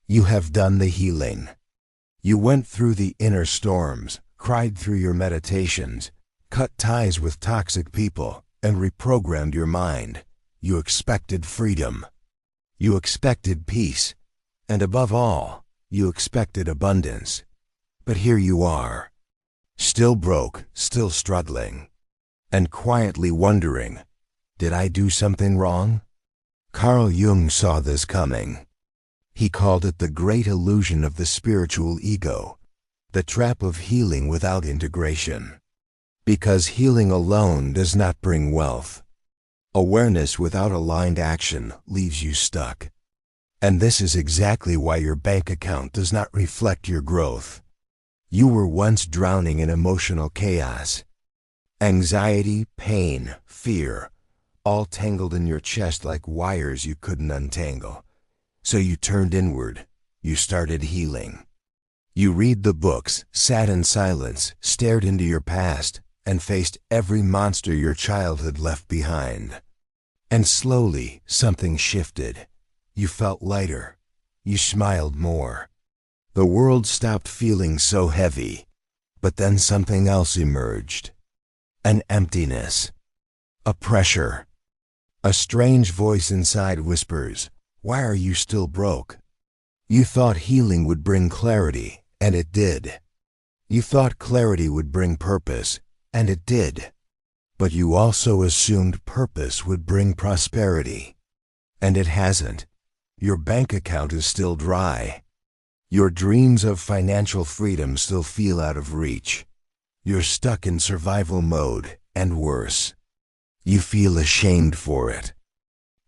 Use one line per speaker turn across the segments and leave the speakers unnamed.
You have done the healing. You went through the inner storms, cried through your meditations, cut ties with toxic people, and reprogrammed your mind. You expected freedom. You expected peace. And above all, you expected abundance. But here you are, still broke, still struggling, and quietly wondering, did I do something wrong? Carl Jung saw this coming. He called it the great illusion of the spiritual ego, the trap of healing without integration. Because healing alone does not bring wealth. Awareness without aligned action leaves you stuck. And this is exactly why your bank account does not reflect your growth. You were once drowning in emotional chaos. Anxiety, pain, fear, all tangled in your chest like wires you couldn't untangle. So you turned inward. You started healing. You read the books, sat in silence, stared into your past, and faced every monster your childhood left behind. And slowly, something shifted. You felt lighter. You smiled more. The world stopped feeling so heavy. But then something else emerged. An emptiness. A pressure. A strange voice inside whispers, "Why are you still broke?" You thought healing would bring clarity, and it did. You thought clarity would bring purpose, and it did. But you also assumed purpose would bring prosperity. And it hasn't. Your bank account is still dry. Your dreams of financial freedom still feel out of reach. You're stuck in survival mode, and worse. You feel ashamed for it.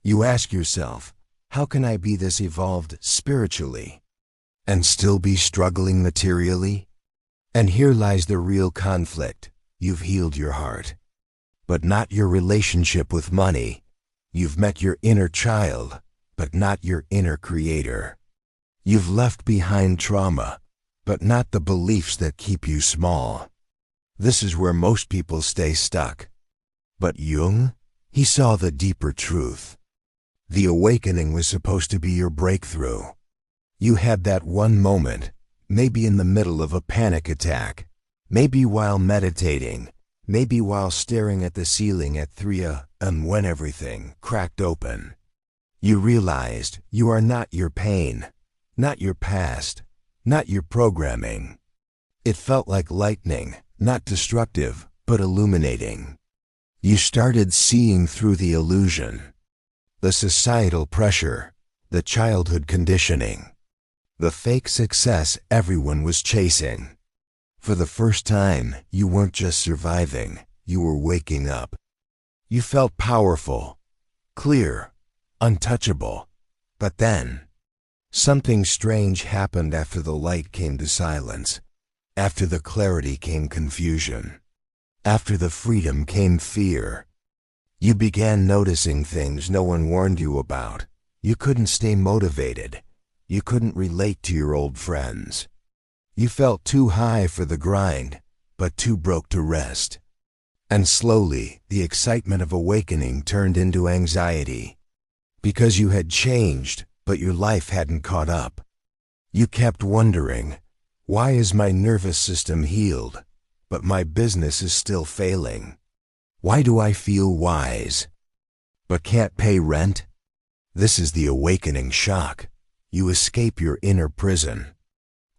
You ask yourself, how can I be this evolved spiritually and still be struggling materially? And here lies the real conflict. You've healed your heart, but not your relationship with money. You've met your inner child, but not your inner creator. You've left behind trauma, but not the beliefs that keep you small. This is where most people stay stuck. But Jung, he saw the deeper truth. The awakening was supposed to be your breakthrough. You had that one moment, maybe in the middle of a panic attack, maybe while meditating, maybe while staring at the ceiling at 3 a.m. when everything cracked open. You realized you are not your pain, not your past, not your programming. It felt like lightning, not destructive, but illuminating. You started seeing through the illusion, the societal pressure, the childhood conditioning, the fake success everyone was chasing. For the first time, you weren't just surviving, you were waking up. You felt powerful, clear, untouchable. But then, something strange happened after the light came to silence. After the clarity came confusion. After the freedom came fear. You began noticing things no one warned you about. You couldn't stay motivated. You couldn't relate to your old friends. You felt too high for the grind, but too broke to rest. And slowly, the excitement of awakening turned into anxiety. Because you had changed, but your life hadn't caught up. You kept wondering, why is my nervous system healed, but my business is still failing? Why do I feel wise, but can't pay rent? This is the awakening shock. You escape your inner prison,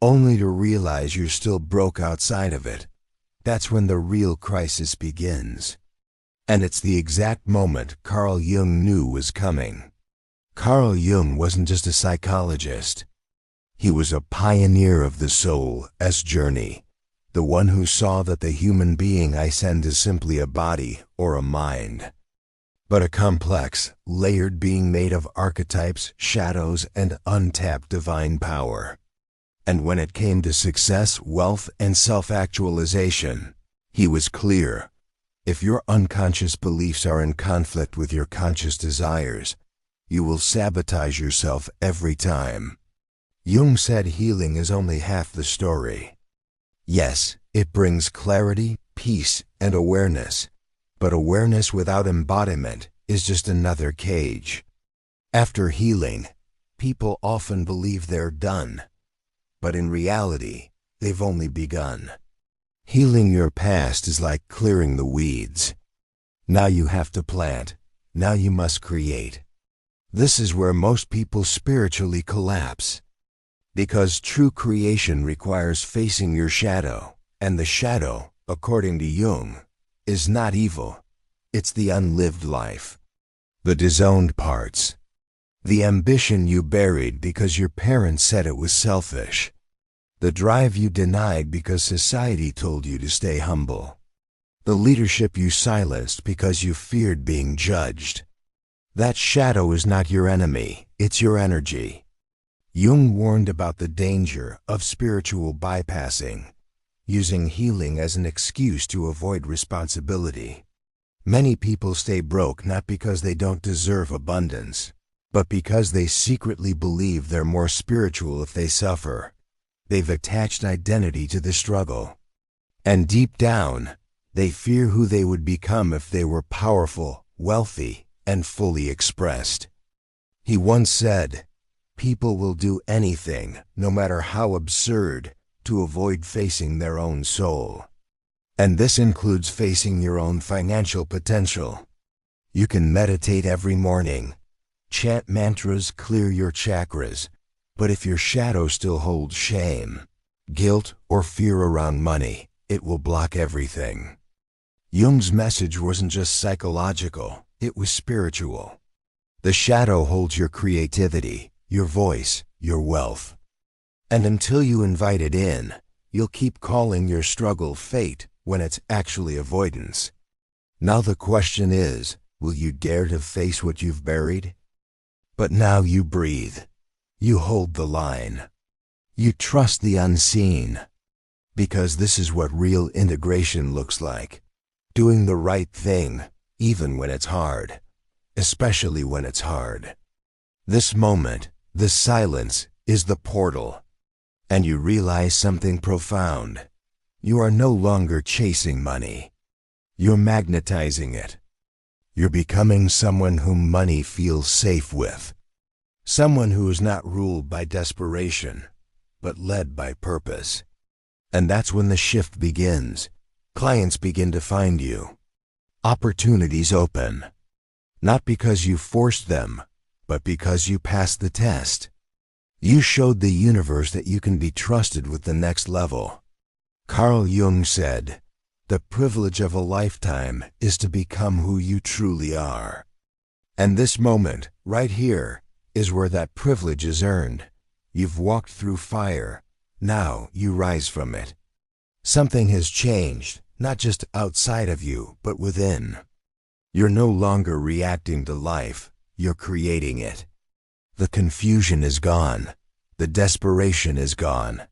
only to realize you're still broke outside of it. That's when the real crisis begins. And it's the exact moment Carl Jung knew was coming. Carl Jung wasn't just a psychologist. He was a pioneer of the soul's journey, the one who saw that the human being I send is simply a body or a mind, but a complex, layered being made of archetypes, shadows, and untapped divine power. And when it came to success, wealth, and self-actualization, he was clear. If your unconscious beliefs are in conflict with your conscious desires, you will sabotage yourself every time. Jung said healing is only half the story. Yes, it brings clarity, peace, and awareness, but awareness without embodiment is just another cage. After healing, People often believe they're done, but in reality, they've only begun. Healing your past is like clearing the weeds. Now you have to plant. Now you must create. This is where most people spiritually collapse. Because true creation requires facing your shadow, and the shadow, according to Jung, is not evil. It's the unlived life. The disowned parts. The ambition you buried because your parents said it was selfish. The drive you denied because society told you to stay humble. The leadership you silenced because you feared being judged. That shadow is not your enemy, it's your energy. Jung warned about the danger of spiritual bypassing, using healing as an excuse to avoid responsibility. Many people stay broke not because they don't deserve abundance, but because they secretly believe they're more spiritual if they suffer. They've attached identity to the struggle. And deep down, they fear who they would become if they were powerful, wealthy, and fully expressed. He once said, "People will do anything, no matter how absurd, to avoid facing their own soul." And this includes facing your own financial potential. You can meditate every morning, chant mantras, clear your chakras, but if your shadow still holds shame, guilt, or fear around money, it will block everything. Jung's message wasn't just psychological, it was spiritual. The shadow holds your creativity, your voice, your wealth. And until you invite it in, you'll keep calling your struggle fate when it's actually avoidance. Now the question is, will you dare to face what you've buried? But now you breathe. You hold the line. You trust the unseen. Because this is what real integration looks like. Doing the right thing, even when it's hard. Especially when it's hard. This moment, this silence, is the portal. And you realize something profound. You are no longer chasing money. You're magnetizing it. You're becoming someone whom money feels safe with. Someone who is not ruled by desperation, but led by purpose. And that's when the shift begins. Clients begin to find you. Opportunities open. Not because you forced them, but because you passed the test. You showed the universe that you can be trusted with the next level. Carl Jung said, "The privilege of a lifetime is to become who you truly are." And this moment, right here, is where that privilege is earned. You've walked through fire. Now you rise from it. Something has changed, not just outside of you, but within. You're no longer reacting to life, you're creating it. The confusion is gone. The desperation is gone.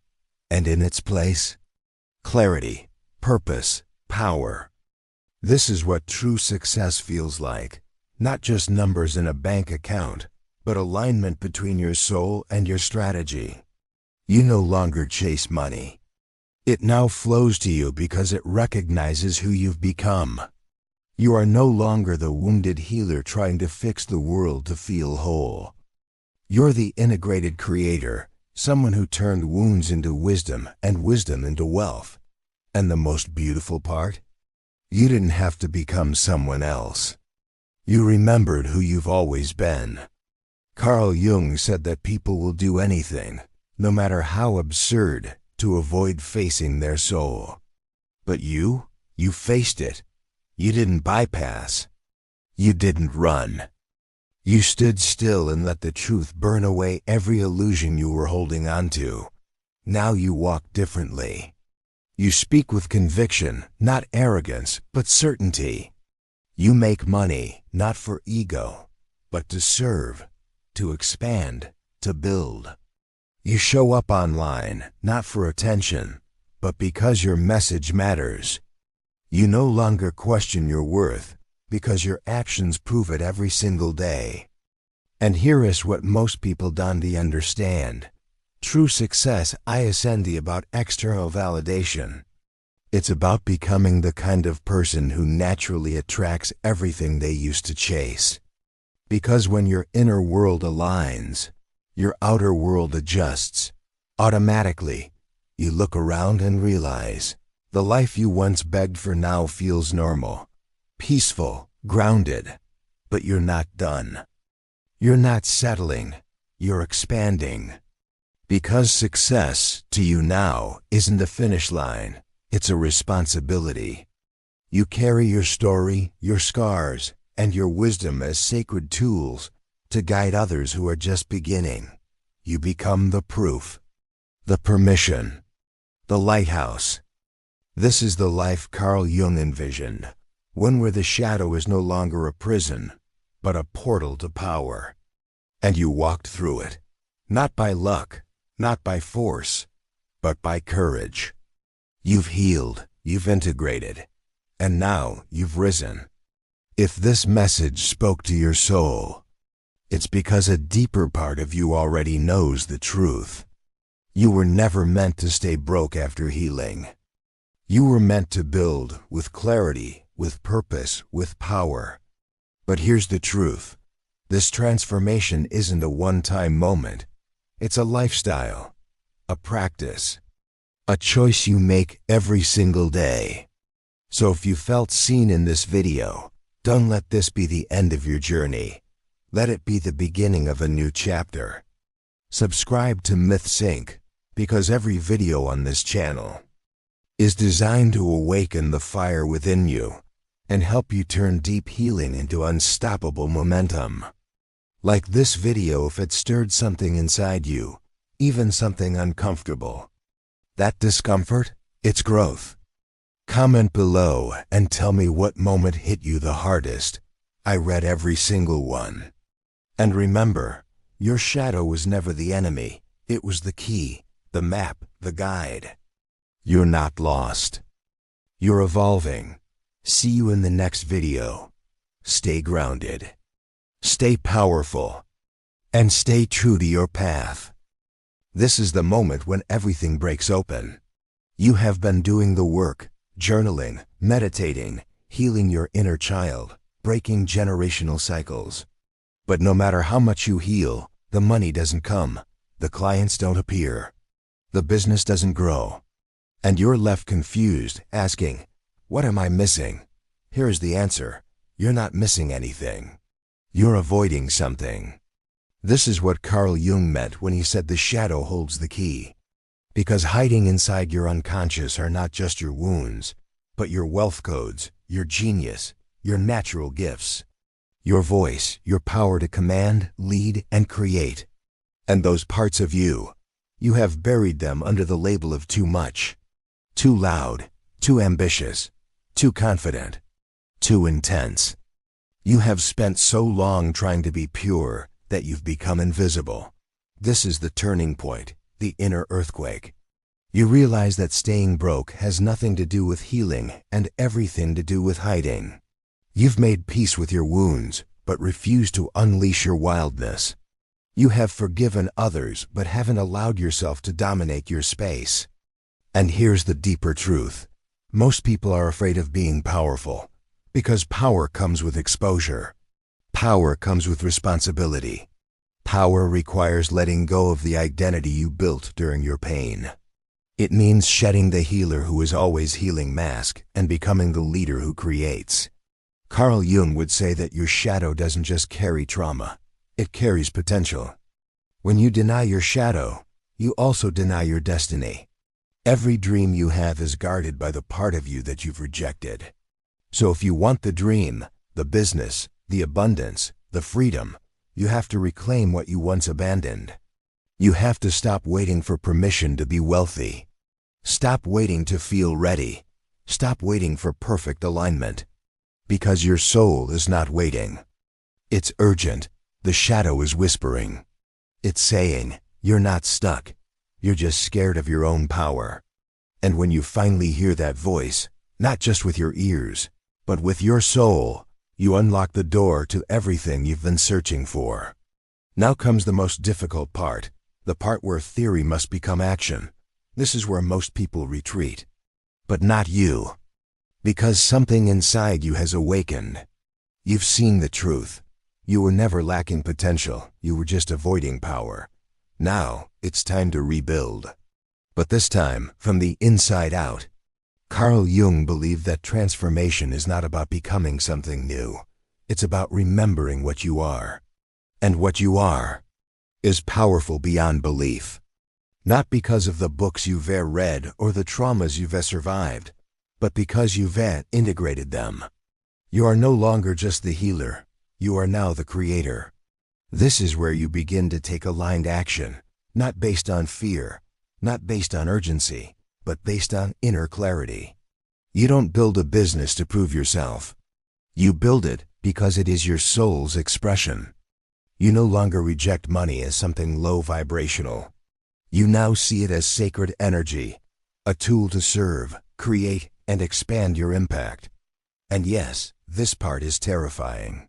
And in its place, clarity, purpose, power. This is what true success feels like. Not just numbers in a bank account, but alignment between your soul and your strategy. You no longer chase money. It now flows to you because it recognizes who you've become. You are no longer the wounded healer trying to fix the world to feel whole. You're the integrated creator, someone who turned wounds into wisdom and wisdom into wealth. And the most beautiful part? You didn't have to become someone else. You remembered who you've always been. Carl Jung said that people will do anything, no matter how absurd, to avoid facing their soul. But you faced it. You didn't bypass. You didn't run. You stood still and let the truth burn away every illusion you were holding on to. Now you walk differently. You speak with conviction, not arrogance, but certainty. You make money, not for ego, but to serve, to expand, to build. You show up online, not for attention, but because your message matters. You no longer question your worth, because your actions prove it every single day. And here is what most people don't understand. True success isn't about external validation. It's about becoming the kind of person who naturally attracts everything they used to chase. Because when your inner world aligns, Your outer world adjusts. Automatically, you look around and realize the life you once begged for now feels normal, peaceful, grounded. But you're not done. You're not settling. You're expanding. Because success, to you now, isn't a finish line. It's a responsibility. You carry your story, your scars, and your wisdom as sacred tools to guide others who are just beginning. You become the proof, the permission, the lighthouse. This is the life Carl Jung envisioned, one where the shadow is no longer a prison, but a portal to power. And you walked through it, not by luck, not by force, but by courage. You've healed, you've integrated, and now you've risen. If this message spoke to your soul, it's because a deeper part of you already knows the truth. You were never meant to stay broke after healing. You were meant to build with clarity, with purpose, with power. But here's the truth. This transformation isn't a one-time moment. It's a lifestyle, a practice, a choice you make every single day. So if you felt seen in this video, don't let this be the end of your journey. Let it be the beginning of a new chapter. Subscribe to MythSync, because every video on this channel is designed to awaken the fire within you and help you turn deep healing into unstoppable momentum. Like this video, if it stirred something inside you, even something uncomfortable. That discomfort, it's growth. Comment below and tell me what moment hit you the hardest. I read every single one. And remember, your shadow was never the enemy. It was the key, the map, the guide. You're not lost. You're evolving. See you in the next video. Stay grounded. Stay powerful. And stay true to your path. This is the moment when everything breaks open. You have been doing the work, journaling, meditating, healing your inner child, breaking generational cycles. But no matter how much you heal, the money doesn't come, the clients don't appear, the business doesn't grow. And you're left confused, asking, what am I missing? Here's the answer. You're not missing anything. You're avoiding something. This is what Carl Jung meant when he said the shadow holds the key. Because hiding inside your unconscious are not just your wounds, but your wealth codes, your genius, your natural gifts, your voice, your power to command, lead, and create. And those parts of you, you have buried them under the label of too much. Too loud, too ambitious, too confident, too intense. You have spent so long trying to be pure that you've become invisible. This is the turning point, the inner earthquake. You realize that staying broke has nothing to do with healing and everything to do with hiding. You've made peace with your wounds, but refused to unleash your wildness. You have forgiven others, but haven't allowed yourself to dominate your space. And here's the deeper truth. Most people are afraid of being powerful, because power comes with exposure. Power comes with responsibility. Power requires letting go of the identity you built during your pain. It means shedding the healer who is always healing mask and becoming the leader who creates. Carl Jung would say that your shadow doesn't just carry trauma, it carries potential. When you deny your shadow, you also deny your destiny. Every dream you have is guarded by the part of you that you've rejected. So if you want the dream, the business, the abundance, the freedom, you have to reclaim what you once abandoned. You have to stop waiting for permission to be wealthy. Stop waiting to feel ready. Stop waiting for perfect alignment. Because your soul is not waiting. It's urgent. The shadow is whispering. It's saying, you're not stuck. You're just scared of your own power. And when you finally hear that voice, not just with your ears, but with your soul, you unlock the door to everything you've been searching for. Now comes the most difficult part, the part where theory must become action. This is where most people retreat. But not you. Because something inside you has awakened. You've seen the truth. You were never lacking potential, you were just avoiding power. Now, it's time to rebuild. But this time, from the inside out. Carl Jung believed that transformation is not about becoming something new. It's about remembering what you are. And what you are is powerful beyond belief. Not because of the books you've read or the traumas you've survived, but because you've integrated them. You are no longer just the healer. You are now the creator. This is where you begin to take aligned action, not based on fear, not based on urgency, but based on inner clarity. You don't build a business to prove yourself. You build it because it is your soul's expression. You no longer reject money as something low vibrational. You now see it as sacred energy, a tool to serve, create, and expand your impact. And yes, this part is terrifying.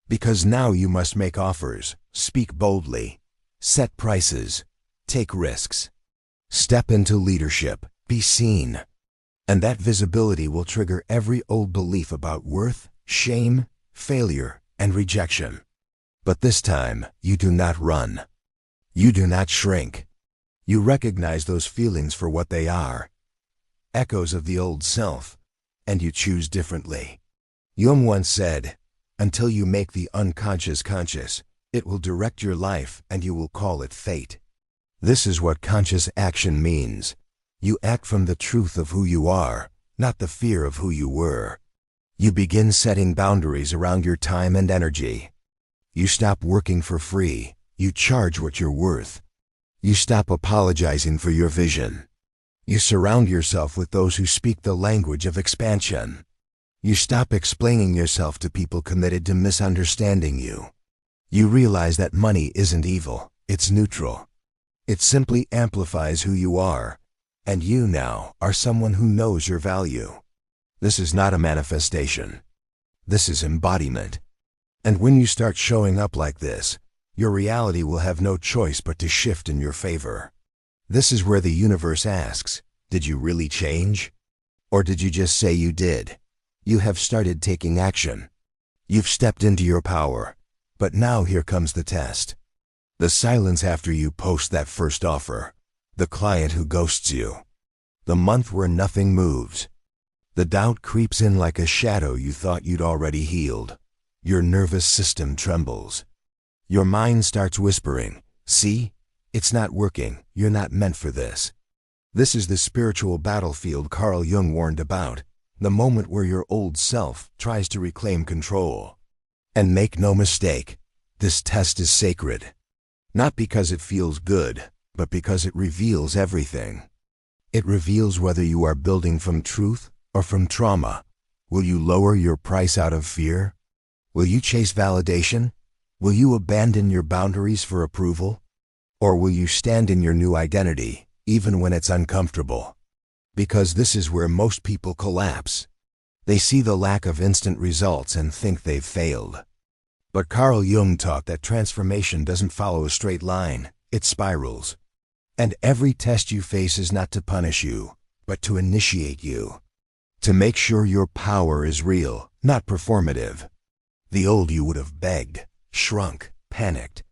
Because now you must make offers, speak boldly, set prices, take risks. Step into leadership, be seen. And that visibility will trigger every old belief about worth, shame, failure, and rejection. But this time, you do not run. You do not shrink. You recognize those feelings for what they are, echoes of the old self, and you choose differently. Jung once said, "Until you make the unconscious conscious, it will direct your life and you will call it fate." This is what conscious action means. You act from the truth of who you are, not the fear of who you were. You begin setting boundaries around your time and energy. You stop working for free. You charge what you're worth. You stop apologizing for your vision. You surround yourself with those who speak the language of expansion. You stop explaining yourself to people committed to misunderstanding you. You realize that money isn't evil, it's neutral. It simply amplifies who you are, and you now are someone who knows your value. This is not a manifestation. This is embodiment. And when you start showing up like this, your reality will have no choice but to shift in your favor. This is where the universe asks, did you really change? Or did you just say you did? You have started taking action. You've stepped into your power. But now here comes the test. The silence after you post that first offer. The client who ghosts you. The month where nothing moves. The doubt creeps in like a shadow you thought you'd already healed. Your nervous system trembles. Your mind starts whispering, "See? It's not working. You're not meant for this." This is the spiritual battlefield Carl Jung warned about, the moment where your old self tries to reclaim control. And make no mistake, this test is sacred. Not because it feels good, but because it reveals everything. It reveals whether you are building from truth or from trauma. Will you lower your price out of fear? Will you chase validation? Will you abandon your boundaries for approval? Or will you stand in your new identity, even when it's uncomfortable? Because this is where most people collapse. They see the lack of instant results and think they've failed. But Carl Jung taught that transformation doesn't follow a straight line, it spirals. And every test you face is not to punish you, but to initiate you. To make sure your power is real, not performative. The old you would have begged, shrunk, panicked.